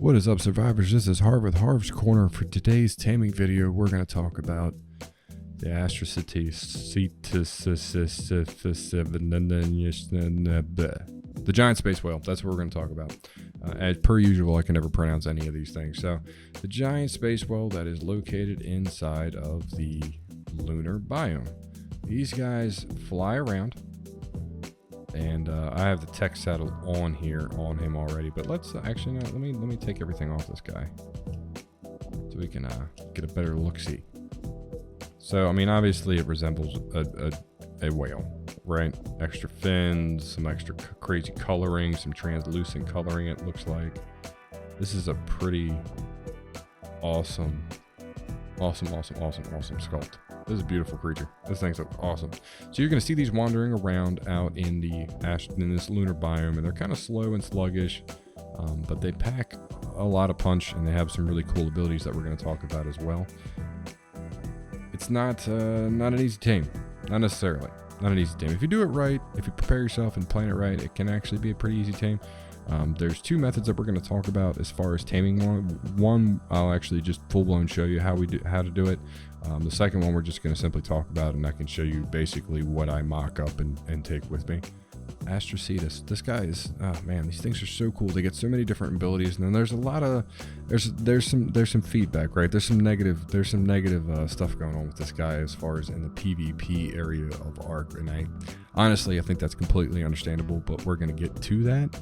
What is up, survivors? This is Harv with Harv's Corner. For today's taming video, we're going to talk about the Astrocetus, the giant space whale. That's what we're going to talk about. As per usual, I can never pronounce any of these things. So, the giant space whale that is located inside of the lunar biome. These guys fly around. And I have the text saddle on here on him already, but let's actually no, let me take everything off this guy so we can get a better look-see. So I mean, obviously it resembles a whale, right? Extra fins, some extra crazy coloring, some translucent coloring. It looks like this is a pretty awesome sculpt. This is a beautiful creature. This thing's awesome. So you're going to see these wandering around out in this lunar biome, and they're kind of slow and sluggish, but they pack a lot of punch, and they have some really cool abilities that we're going to talk about as well. It's not an easy tame, not necessarily. Not an easy tame. If you do it right, if you prepare yourself and plan it right, it can actually be a pretty easy tame. There's two methods that we're going to talk about as far as taming one. I'll actually just full-blown show you how to do it. The second one we're just going to simply talk about, and I can show you basically what I mock up and take with me. Astrocetus. This guy is, oh man, these things are so cool. They get so many different abilities, and then there's a lot of there's some feedback, right? There's some negative stuff going on with this guy as far as in the PvP area of Ark, and I think that's completely understandable, but we're going to get to that.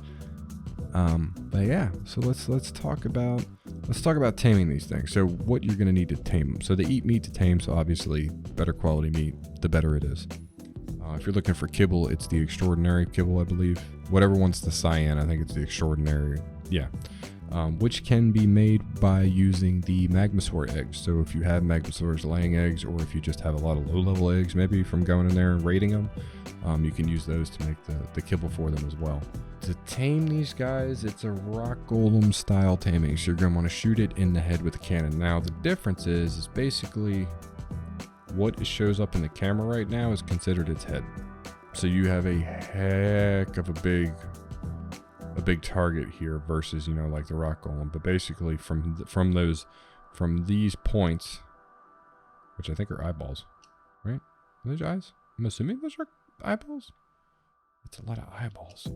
But yeah, so let's talk about taming these things. So what you're going to need to tame them. So they eat meat to tame, so obviously better quality meat, the better it is. If you're looking for kibble, it's the extraordinary kibble, I believe. Whatever one's the cyan, I think it's the extraordinary. Yeah. Which can be made by using the magmasaur eggs. So if you have magmasaurs laying eggs, or if you just have a lot of low-level eggs, maybe from going in there and raiding them, you can use those to make the kibble for them as well. To tame these guys, it's a rock golem style taming. So you're going to want to shoot it in the head with a cannon. Now the difference is basically what shows up in the camera right now is considered its head. So you have a heck of a big target here versus, like the rock golem. But basically from these points, which I think are eyeballs, right? Are those eyes? I'm assuming those are eyeballs. That's a lot of eyeballs.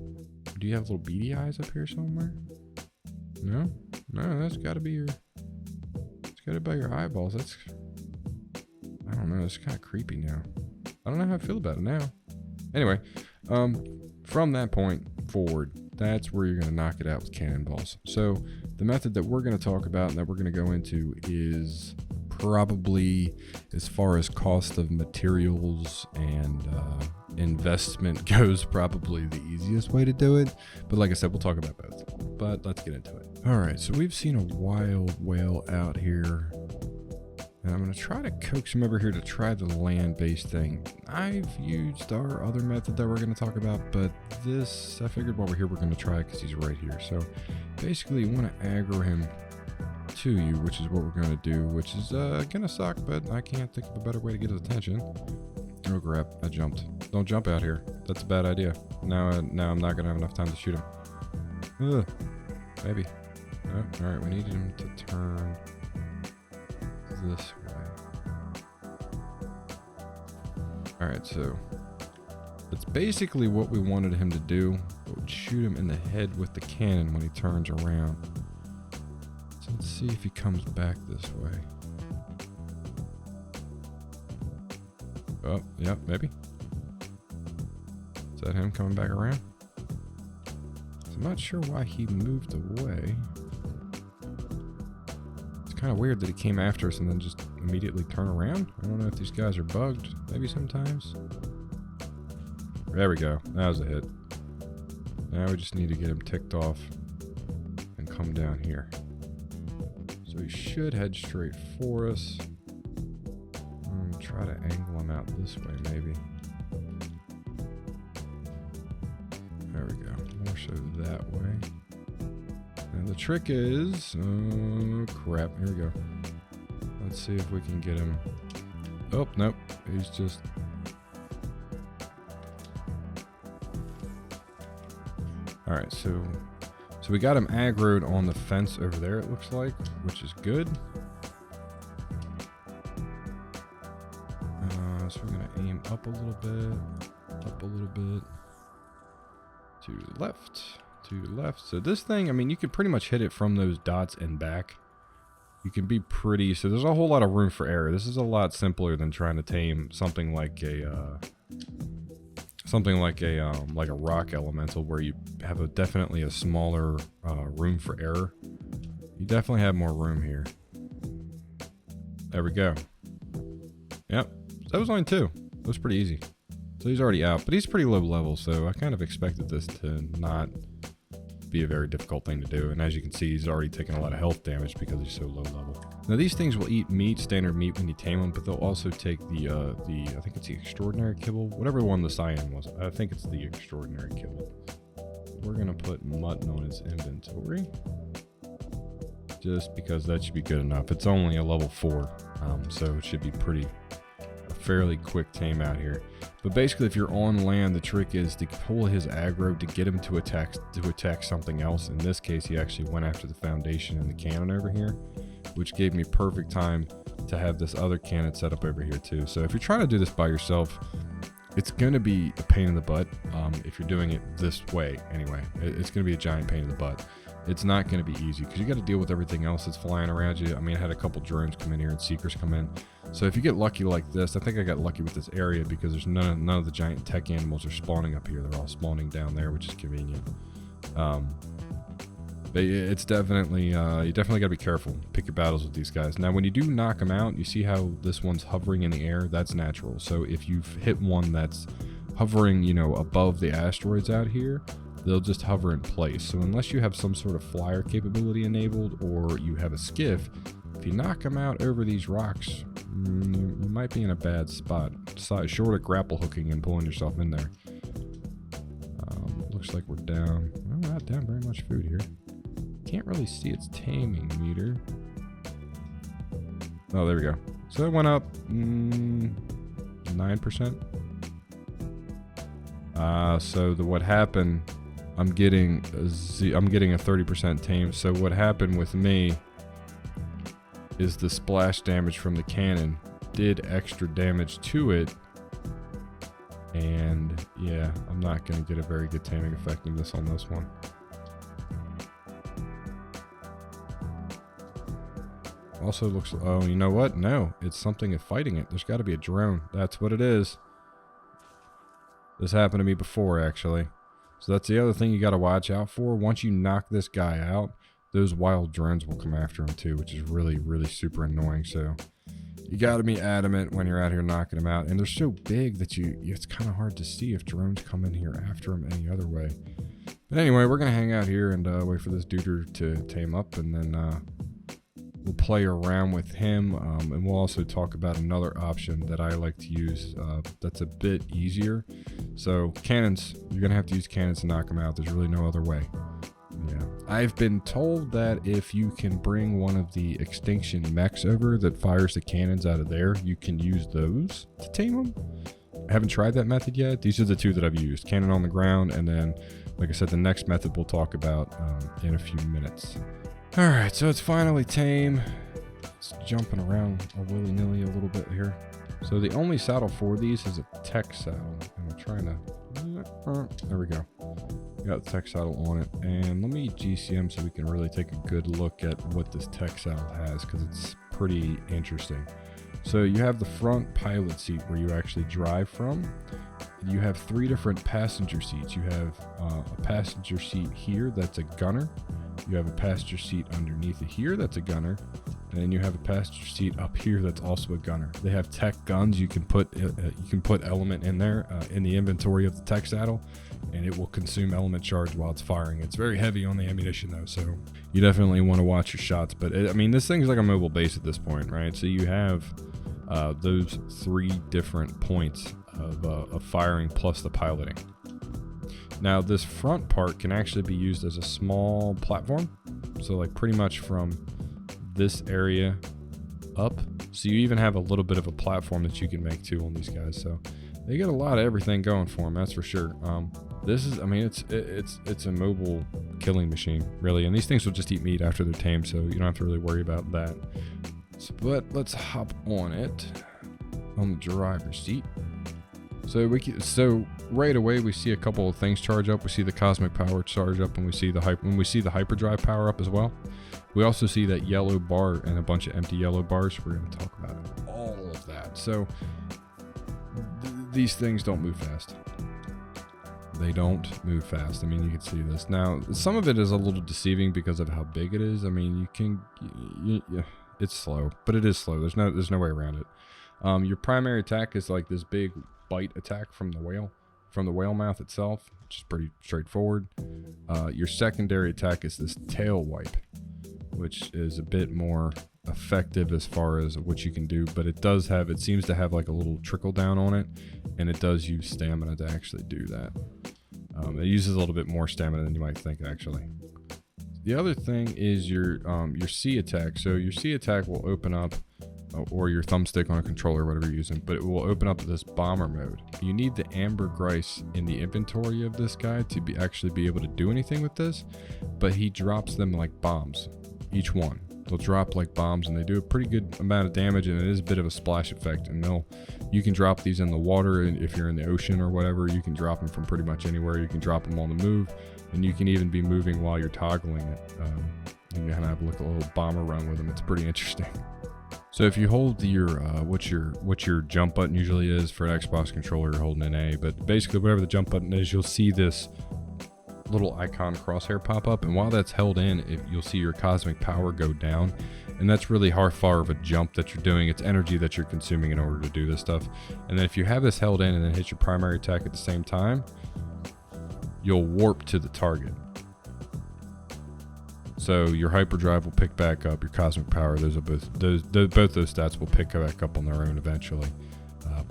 Do you have little beady eyes up here somewhere? No, that's got to be your eyeballs. I don't know. It's kind of creepy now. I don't know how I feel about it now. Anyway, from that point forward, that's where you're going to knock it out with cannonballs. So the method that we're going to talk about and that we're going to go into is probably, as far as cost of materials and investment goes, probably the easiest way to do it. But like I said, we'll talk about both. But let's get into it. All right, so we've seen a wild whale out here. And I'm going to try to coax him over here to try the land-based thing. I've used our other method that we're going to talk about, but this, I figured while we're here, we're going to try it because he's right here. So basically, you want to aggro him to you, which is what we're going to do, which is going to suck, but I can't think of a better way to get his attention. Oh, crap. I jumped. Don't jump out here. That's a bad idea. Now I'm not going to have enough time to shoot him. Ugh. Maybe. Oh, all right, we need him to turn this way. Alright, so that's basically what we wanted him to do. But we'd shoot him in the head with the cannon when he turns around. So let's see if he comes back this way. Oh, yep, maybe. Is that him coming back around? So I'm not sure why he moved away. Kind of weird that he came after us and then just immediately turn around. I don't know if these guys are bugged. Maybe sometimes. There we go. That was a hit. Now we just need to get him ticked off and come down here. So he should head straight for us. Try to angle him out this way, maybe. There we go. More so that way. And the trick is, oh crap, here we go. Let's see if we can get him. Oh, nope, he's just. All right, so So we got him aggroed on the fence over there, it looks like, which is good. So we're gonna aim up a little bit, to the left, to the left. So this thing, I mean, you can pretty much hit it from those dots and back. You can be pretty, so there's a whole lot of room for error. This is a lot simpler than trying to tame something like a rock elemental, where you have definitely a smaller room for error. You definitely have more room here. There we go. Yep, that was only 2. That was pretty easy. So he's already out, but he's pretty low level, so I kind of expected this to not be a very difficult thing to do. And as you can see, he's already taken a lot of health damage because he's so low level. Now these things will eat meat, standard meat, when you tame them, but they'll also take the I think it's the extraordinary kibble, whatever one the cyan was. I think it's the extraordinary kibble. We're gonna put mutton on his inventory, just because that should be good enough. It's only a level 4, so it should be fairly quick tame out here. But basically, if you're on land, the trick is to pull his aggro to get him to attack something else. In this case, he actually went after the foundation and the cannon over here, which gave me perfect time to have this other cannon set up over here too. So if you're trying to do this by yourself, it's going to be a pain in the butt. If you're doing it this way anyway, it's going to be a giant pain in the butt. It's not going to be easy because you got to deal with everything else that's flying around you. I mean, I had a couple drones come in here and seekers come in. So if you get lucky like this, I think I got lucky with this area because there's none of the giant tech animals are spawning up here. They're all spawning down there, which is convenient. But it's definitely, you definitely got to be careful. Pick your battles with these guys. Now, when you do knock them out, you see how this one's hovering in the air? That's natural. So if you've hit one that's hovering, you know, above the asteroids out here, they'll just hover in place. So unless you have some sort of flyer capability enabled or you have a skiff, if you knock them out over these rocks, you might be in a bad spot. Short of grapple hooking and pulling yourself in there. Looks like we're down. Well, we're not down very much food here. Can't really see its taming meter. Oh, there we go. So it went up 9%. So what happened? I'm getting a 30% tame. So what happened with me is the splash damage from the cannon did extra damage to it. And yeah, I'm not going to get a very good taming effectiveness on this one. Also looks, oh, you know what? No, it's something fighting it. There's got to be a drone. That's what it is. This happened to me before, actually. So that's the other thing you got to watch out for. Once you knock this guy out, those wild drones will come after him too, which is really, really super annoying. So you got to be adamant when you're out here knocking them out. And they're so big that it's kind of hard to see if drones come in here after them any other way. But anyway, we're going to hang out here and wait for this duder to tame up, and then we'll play around with him. And we'll also talk about another option that I like to use that's a bit easier. So cannons, you're going to have to use cannons to knock them out. There's really no other way. Yeah, I've been told that if you can bring one of the extinction mechs over that fires the cannons out of there, you can use those to tame them. I haven't tried that method yet. These are the two that I've used: cannon on the ground, and then, like I said, the next method we'll talk about in a few minutes. All right, so it's finally tame. It's jumping around willy-nilly a little bit here. So the only saddle for these is a tech saddle, and I'm trying to. There we go. Got the tech saddle on it, and let me GCM so we can really take a good look at what this tech saddle has, because it's pretty interesting. So you have the front pilot seat where you actually drive from. You have 3 different passenger seats. You have a passenger seat here that's a gunner. You have a passenger seat underneath it here that's a gunner, and then you have a passenger seat up here that's also a gunner. They have tech guns. You can put element in there in the inventory of the tech saddle, and it will consume element charge while it's firing. It's very heavy on the ammunition though, so you definitely want to watch your shots. But I mean, this thing's like a mobile base at this point, right? So you have those 3 different points of firing plus the piloting. Now this front part can actually be used as a small platform, so like pretty much from this area up. So you even have a little bit of a platform that you can make too on these guys. So they get a lot of everything going for them, that's for sure. This is, I mean, it's a mobile killing machine, really. And these things will just eat meat after they're tamed, so you don't have to really worry about that. So, but let's hop on it, on the driver's seat. So so right away we see a couple of things charge up. We see the cosmic power charge up, and we see the hyperdrive power up as well. We also see that yellow bar and a bunch of empty yellow bars. We're going to talk about all of that. So these things don't move fast. They don't move fast. I mean, you can see this. Now, some of it is a little deceiving because of how big it is. I mean, it's slow, but it is slow. There's no way around it. Your primary attack is like this big bite attack from the whale mouth itself, which is pretty straightforward. Your secondary attack is this tail wipe, which is a bit more effective as far as what you can do, but it seems to have like a little trickle down on it, and it does use stamina to actually do that. It uses a little bit more stamina than you might think, actually. The other thing is your C attack. So your C attack will open up, or your thumbstick on a controller, whatever you're using, but it will open up this bomber mode. You need the ambergris in the inventory of this guy to actually be able to do anything with this, but he drops them like bombs, each one. They'll drop like bombs, and they do a pretty good amount of damage, and it is a bit of a splash effect. And you can drop these in the water, and if you're in the ocean or whatever, you can drop them from pretty much anywhere. You can drop them on the move, and you can even be moving while you're toggling it. You can have a little bomber run with them. It's pretty interesting. So if you hold your what your jump button usually is for an Xbox controller, you're holding an A, but basically whatever the jump button is, you'll see this little icon crosshair pop up, and while that's held in, you'll see your cosmic power go down, and that's really how far of a jump that you're doing. It's energy that you're consuming in order to do this stuff. And then if you have this held in and then hit your primary attack at the same time, you'll warp to the target. So your hyperdrive will pick back up, your cosmic power, both those stats will pick back up on their own eventually.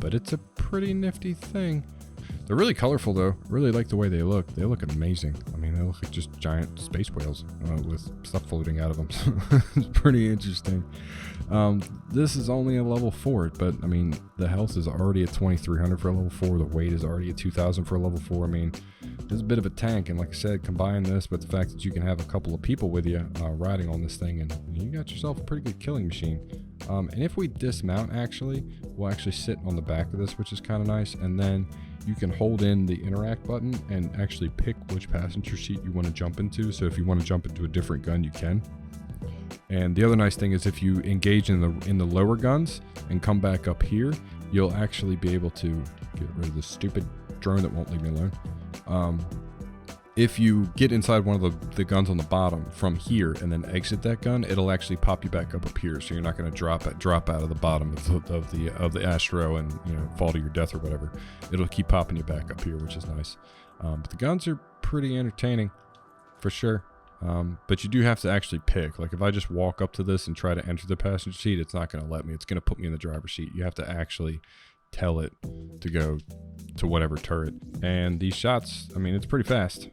But it's a pretty nifty thing. They're really colorful, though. Really like the way they look. They look amazing. I mean, they look like just giant space whales with stuff floating out of them. It's pretty interesting. This is only a level 4, but I mean, the health is already at 2,300 for a level 4. The weight is already at 2,000 for a level 4. I mean, it's a bit of a tank. And like I said, combine this with the fact that you can have a couple of people with you riding on this thing, and you got yourself a pretty good killing machine. And if we dismount, we'll actually sit on the back of this, which is kind of nice. And then you can hold in the interact button and actually pick which passenger seat you want to jump into. So if you want to jump into a different gun, you can. And the other nice thing is if you engage in the lower guns and come back up here, you'll actually be able to get rid of this stupid drone that won't leave me alone. If you get inside one of the guns on the bottom from here and then exit that gun, it'll actually pop you back up here. So you're not going to drop out of the bottom of the Astro and fall to your death or whatever. It'll keep popping you back up here, which is nice. But the guns are pretty entertaining, for sure. But you do have to actually pick. Like if I just walk up to this and try to enter the passenger seat, it's not going to let me. It's going to put me in the driver's seat. You have to actually tell it to go to whatever turret. And these shots, I mean, it's pretty fast.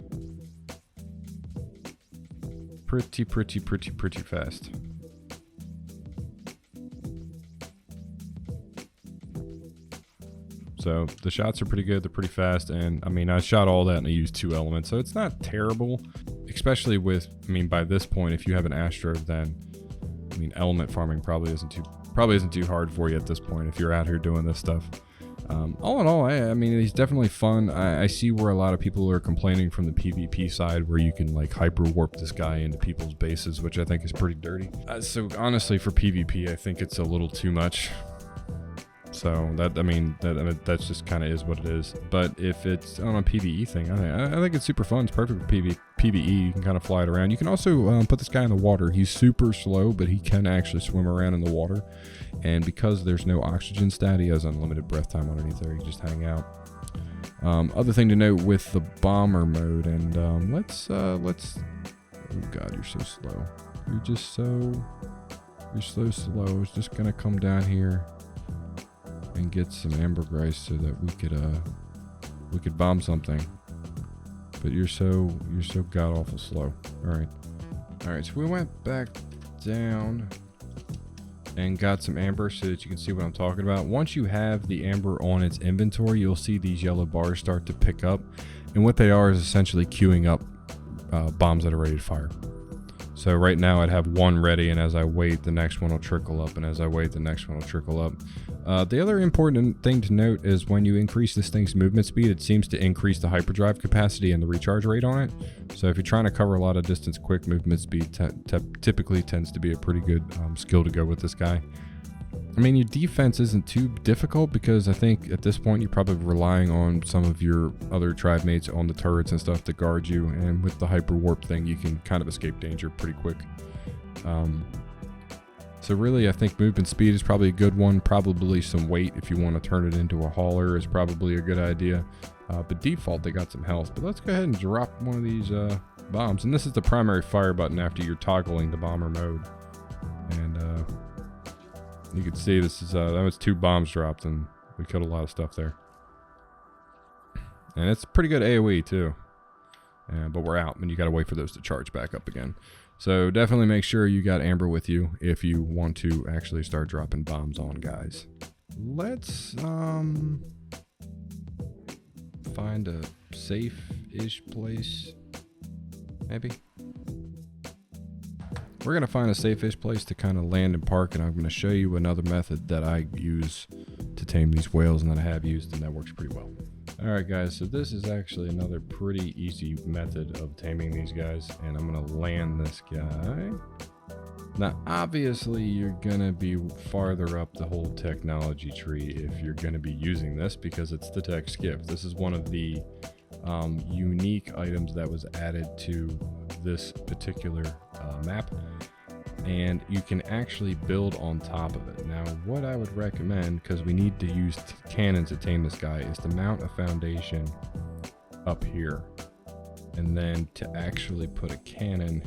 Pretty fast. So the shots are pretty good. They're pretty fast. And I mean, I shot all that and I used 2 elements. So it's not terrible, especially with, I mean, by this point, if you have an Astro, then I mean, element farming probably isn't too hard for you at this point if you're out here doing this stuff. All in all, I mean, he's definitely fun. I see where a lot of people are complaining from the PvP side, where you can like hyper warp this guy into people's bases, which I think is pretty dirty. So honestly, for PvP, I think it's a little too much. So that's just kind of is what it is. But if it's on a PvE thing, I think it's super fun. It's perfect for PvE. You can kind of fly it around. You can also put this guy in the water. He's super slow, but he can actually swim around in the water. And because there's no oxygen stat, he has unlimited breath time underneath there. You can just hang out. Other thing to note with the bomber mode, and let's. Oh God, you're so slow. You're so slow. I was just gonna come down here and get some ambergris so that we could bomb something. But you're so god awful slow. All right. So we went back down and got some amber so that you can see what I'm talking about. Once you have the amber on its inventory, you'll see these yellow bars start to pick up, And what they are is essentially queuing up bombs that are ready to fire. So right now I'd have one ready, and as I wait, the next one will trickle up, and as I wait, the next one will trickle up. The other important thing to note is when you increase this thing's movement speed, it seems to increase the hyperdrive capacity and the recharge rate on it. So if you're trying to cover a lot of distance quick, movement speed typically tends to be a pretty good skill to go with this guy. I mean, your defense isn't too difficult because I think at this point you're probably relying on some of your other tribe mates on the turrets and stuff to guard you, and with the hyper warp thing you can kind of escape danger pretty quick. So really I think movement speed is probably a good one. Probably some weight if you want to turn it into a hauler is probably a good idea. But default they got some health. But let's go ahead and drop one of these bombs, and this is the primary fire button after you're toggling the bomber mode. And you can see this is that was 2 bombs dropped, and we killed a lot of stuff there. And it's pretty good AoE too. But we're out, and you got to wait for those to charge back up again. So definitely make sure you got Amber with you if you want to actually start dropping bombs on guys. Let's find a safe-ish place, maybe. We're going to find a safe-ish place to kind of land and park, and I'm going to show you another method that I use to tame these whales and that I have used, and that works pretty well. Alright guys, so this is actually another pretty easy method of taming these guys, and I'm going to land this guy. Now obviously you're going to be farther up the whole technology tree if you're going to be using this, because it's the tech skiff. This is one of the unique items that was added to this particular map, and you can actually build on top of it. Now what I would recommend, because we need to use cannons to tame this guy, is to mount a foundation up here, and then to actually put a cannon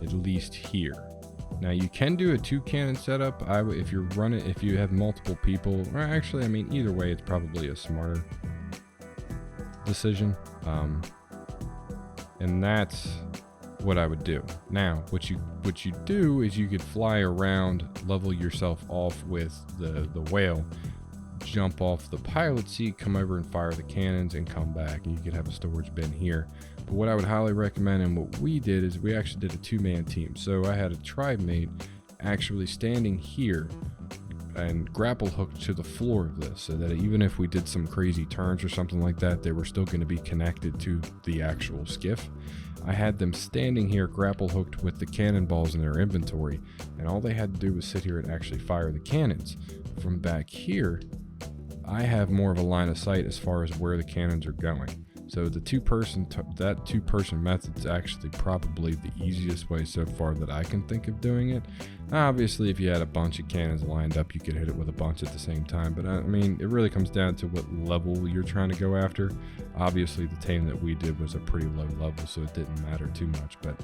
at least here. Now you can do a 2 cannon setup. If you have multiple people, or actually I mean either way it's probably a smarter decision, and that's what I would do. Now what you do is you could fly around, level yourself off with the whale, jump off the pilot seat, come over and fire the cannons, and come back, and you could have a storage bin here. But what I would highly recommend, and what we did, is we actually did a 2-man team. So I had a tribe mate actually standing here and grapple hooked to the floor of this, so that even if we did some crazy turns or something like that, they were still going to be connected to the actual skiff. I had them standing here grapple hooked with the cannonballs in their inventory, and all they had to do was sit here and actually fire the cannons. From back here, I have more of a line of sight as far as where the cannons are going. So the that two-person method is actually probably the easiest way so far that I can think of doing it. Obviously, if you had a bunch of cannons lined up, you could hit it with a bunch at the same time. But I mean, it really comes down to what level you're trying to go after. Obviously, the tame that we did was a pretty low level, so it didn't matter too much. But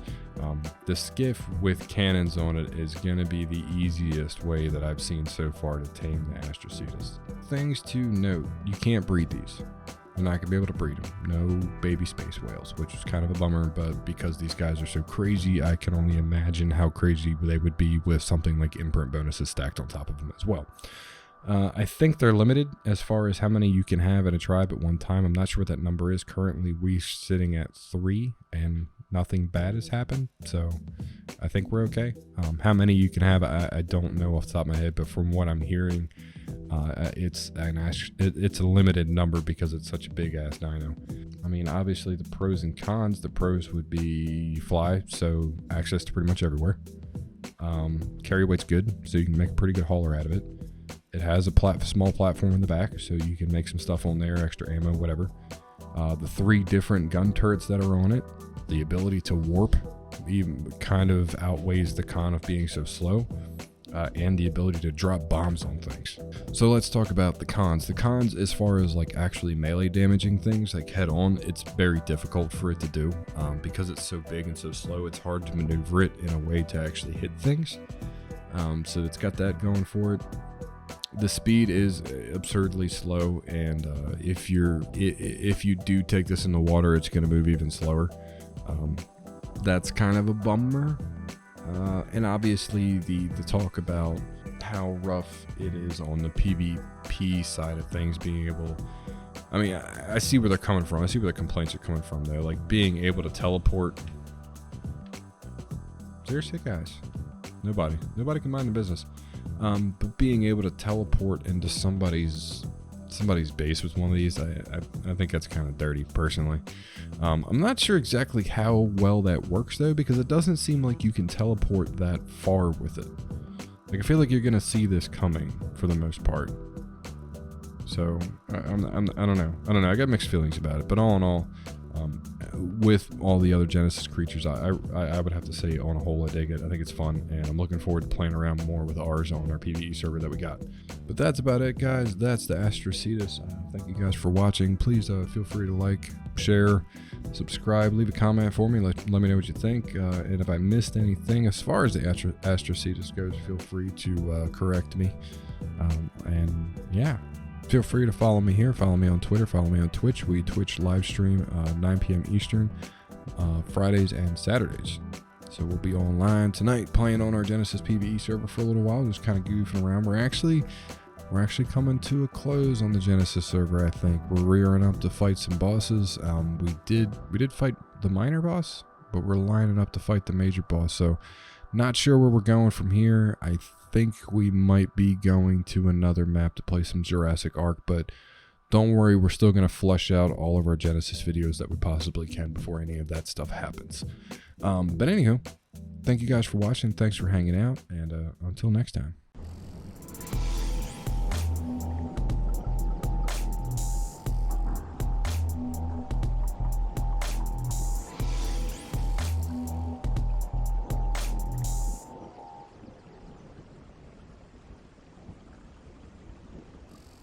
the skiff with cannons on it is going to be the easiest way that I've seen so far to tame the Astrocetus. Things to note: you can't breed these. You're not going to be able to breed them. No baby space whales, which is kind of a bummer, but because these guys are so crazy, I can only imagine how crazy they would be with something like imprint bonuses stacked on top of them as well. I think they're limited as far as how many you can have in a tribe at one time. I'm not sure what that number is. Currently, we're sitting at 3, and nothing bad has happened, so I think we're okay. How many you can have, I don't know off the top of my head, but from what I'm hearing, it's a limited number because it's such a big ass dino. I mean, obviously the pros and cons. The pros would be fly, so access to pretty much everywhere. Carry weight's good, so you can make a pretty good hauler out of it. It has a small platform in the back, so you can make some stuff on there, extra ammo, whatever. The 3 different gun turrets that are on it, the ability to warp even kind of outweighs the con of being so slow. And the ability to drop bombs on things. So let's talk about the cons. The cons, as far as like actually melee damaging things like head on, it's very difficult for it to do because it's so big and so slow. It's hard to maneuver it in a way to actually hit things. So it's got that going for it. The speed is absurdly slow, and if you do take this in the water, it's going to move even slower. That's kind of a bummer. And obviously the talk about how rough it is on the PvP side of things, being able I mean, I see where they're coming from. I see where the complaints are coming from, though. Like, being able to teleport. Seriously, guys? Nobody can mind the business. But being able to teleport into somebody's base with one of these, I think that's kind of dirty, personally. I'm not sure exactly how well that works, though, because it doesn't seem like you can teleport that far with it. Like, I feel like you're gonna see this coming for the most part. So I don't know. I got mixed feelings about it, but all in all, with all the other Genesis creatures, I would have to say on a whole I dig it. I think it's fun, and I'm looking forward to playing around more with ours on our PvE server that we got. But that's about it, guys. That's the Astrocetus. Thank you guys for watching. Please feel free to like, share, subscribe, leave a comment for me. Let me know what you think. And if I missed anything as far as the Astrocetus goes, feel free to correct me. And yeah. Feel free to follow me here. Follow me on Twitter. Follow me on Twitch. We Twitch live stream 9 p.m. Eastern, Fridays and Saturdays. So we'll be online tonight playing on our Genesis PvE server for a little while, just kind of goofing around. We're actually coming to a close on the Genesis server. I think we're rearing up to fight some bosses. We did fight the minor boss, but we're lining up to fight the major boss. So not sure where we're going from here. I think we might be going to another map to play some Jurassic Ark, but don't worry, we're still going to flush out all of our Genesis videos that we possibly can before any of that stuff happens. But anywho, thank you guys for watching. Thanks for hanging out, and until next time.